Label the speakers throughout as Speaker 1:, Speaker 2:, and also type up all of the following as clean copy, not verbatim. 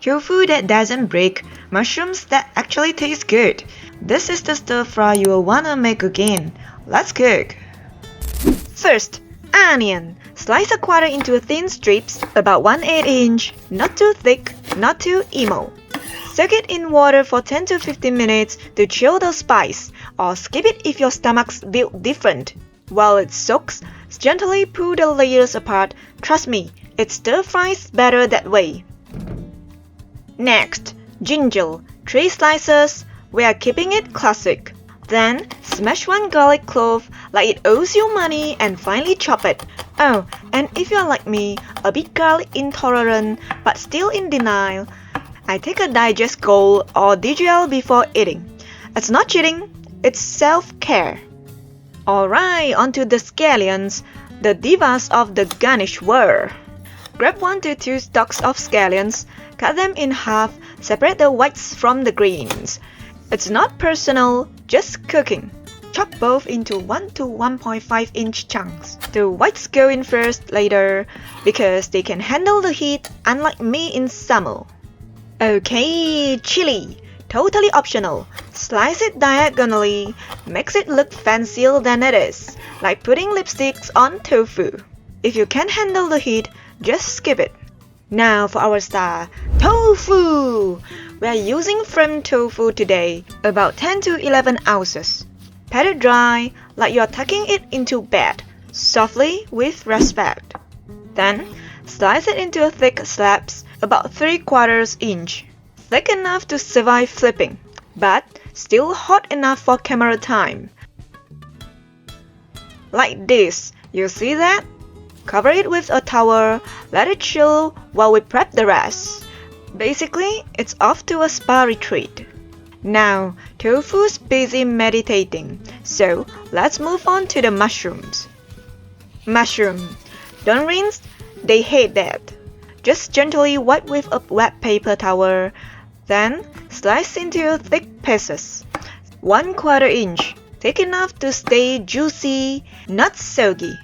Speaker 1: Tofu that doesn't break, mushrooms that actually taste good. This is the stir fry you will wanna make again. Let's cook. First, onion. Slice a quarter into thin strips, about 1/8 inch, not too thick, not too emo. Soak it in water for 10 to 15 minutes to chill the spice, or skip it if your stomach's built different. While it soaks, gently pull the layers apart. Trust me, it stir-fries better that way. Next, ginger, 3 slices. We are keeping it classic. Then, smash 1 garlic clove like it owes you money and finely chop it. Oh, and if you're like me, a bit garlic intolerant but still in denial, I take a digest goal or DGL before eating. It's not cheating, it's self-care. Alright, onto the scallions, the divas of the garnish world. Grab 1 to 2 stalks of scallions, cut them in half, separate the whites from the greens. It's not personal, just cooking. Chop both into 1 to 1.5 inch chunks. The whites go in first later because they can handle the heat, unlike me in summer. Okay, chili. Totally optional. Slice it diagonally, makes it look fancier than it is, like putting lipsticks on tofu. If you can't handle the heat, just skip it. Now for our star, tofu! We are using firm tofu today, about 10 to 11 ounces. Pat it dry, like you are tucking it into bed, softly with respect. Then, slice it into thick slabs, about 3/4 inch. Thick enough to survive flipping, but still hot enough for camera time. Like this, you see that? Cover it with a towel, let it chill while we prep the rest. Basically, it's off to a spa retreat. Now, tofu's busy meditating, so let's move on to the mushrooms. Mushroom. Don't rinse, they hate that. Just gently wipe with a wet paper towel, then slice into thick pieces. 1/4 inch, thick enough to stay juicy, not soggy.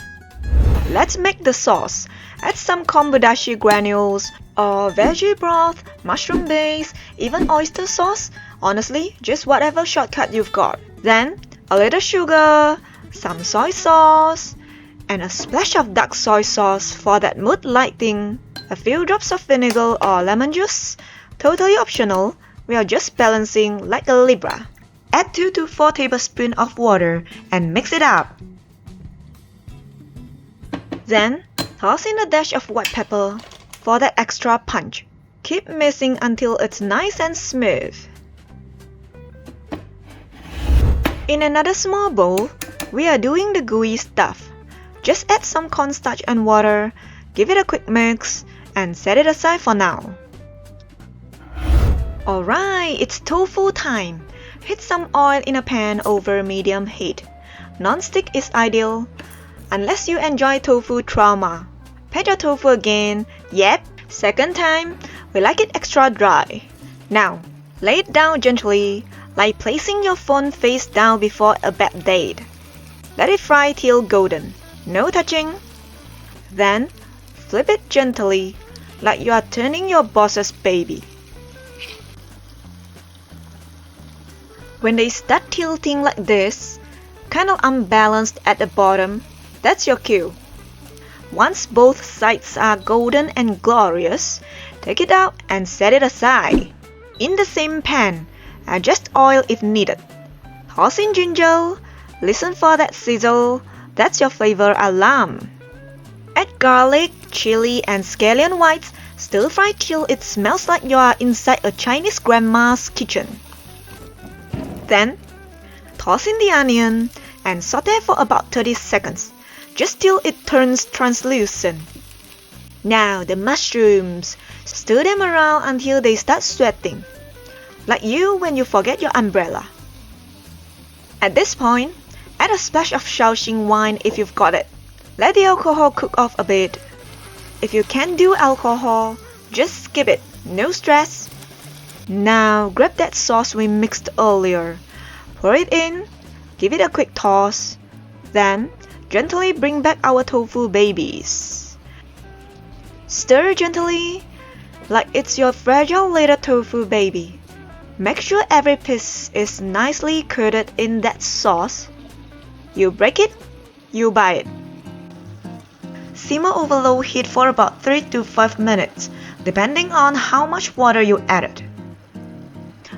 Speaker 1: Let's make the sauce. Add some kombudashi granules, or veggie broth, mushroom base, even oyster sauce. Honestly, just whatever shortcut you've got. Then, a little sugar, some soy sauce, and a splash of dark soy sauce for that mood lighting. A few drops of vinegar or lemon juice. Totally optional, we are just balancing like a Libra. Add 2 to 4 tablespoons of water and mix it up. Then, toss in a dash of white pepper for that extra punch. Keep mixing until it's nice and smooth. In another small bowl, we are doing the gooey stuff. Just add some cornstarch and water, give it a quick mix, and set it aside for now. Alright, it's tofu time. Heat some oil in a pan over medium heat. Non-stick is ideal, unless you enjoy tofu trauma. Pat your tofu again. Yep, second time, we like it extra dry. Now, lay it down gently, like placing your phone face down before a bad date. Let it fry till golden, no touching. Then, flip it gently, like you are turning your boss's baby. When they start tilting like this, kind of unbalanced at the bottom, that's your cue. Once both sides are golden and glorious, take it out and set it aside. In the same pan, adjust oil if needed. Toss in ginger, listen for that sizzle, that's your flavor alarm. Add garlic, chili, and scallion whites, stir fry till it smells like you are inside a Chinese grandma's kitchen. Then, toss in the onion and saute for about 30 seconds, just till it turns translucent. Now the mushrooms, stir them around until they start sweating, like you when you forget your umbrella. At this point, add a splash of Shaoxing wine if you've got it. Let the alcohol cook off a bit. If you can't do alcohol, just skip it, no stress. Now grab that sauce we mixed earlier, pour it in, give it a quick toss, then gently bring back our tofu babies. Stir gently, like it's your fragile little tofu baby. Make sure every piece is nicely coated in that sauce. You break it, you buy it. Simmer over low heat for about 3 to 5 minutes, depending on how much water you added.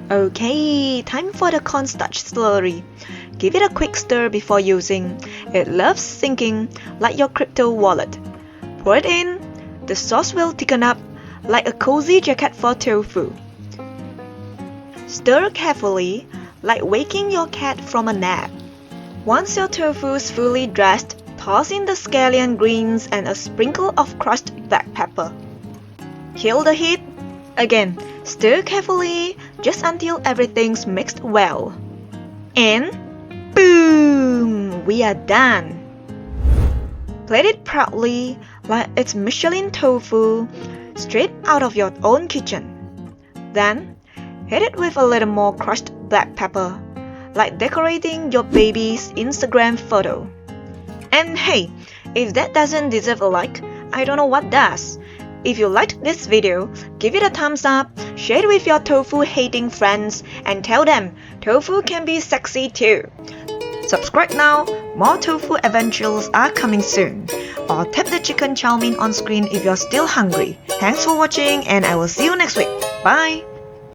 Speaker 1: Okay, time for the cornstarch slurry. Give it a quick stir before using. It loves sinking like your crypto wallet. Pour it in. The sauce will thicken up like a cozy jacket for tofu. Stir carefully, like waking your cat from a nap. Once your tofu is fully dressed, toss in the scallion greens and a sprinkle of crushed black pepper. Kill the heat. Again, stir carefully just until everything's mixed well. And boom! We are done! Plate it proudly like it's Michelin tofu straight out of your own kitchen. Then, hit it with a little more crushed black pepper, like decorating your baby's Instagram photo. And hey, if that doesn't deserve a like, I don't know what does. If you liked this video, give it a thumbs up, share it with your tofu-hating friends, and tell them tofu can be sexy too. Subscribe now, more tofu adventures are coming soon. Or tap the chicken chow mein on screen if you're still hungry. Thanks for watching and I will see you next week. Bye!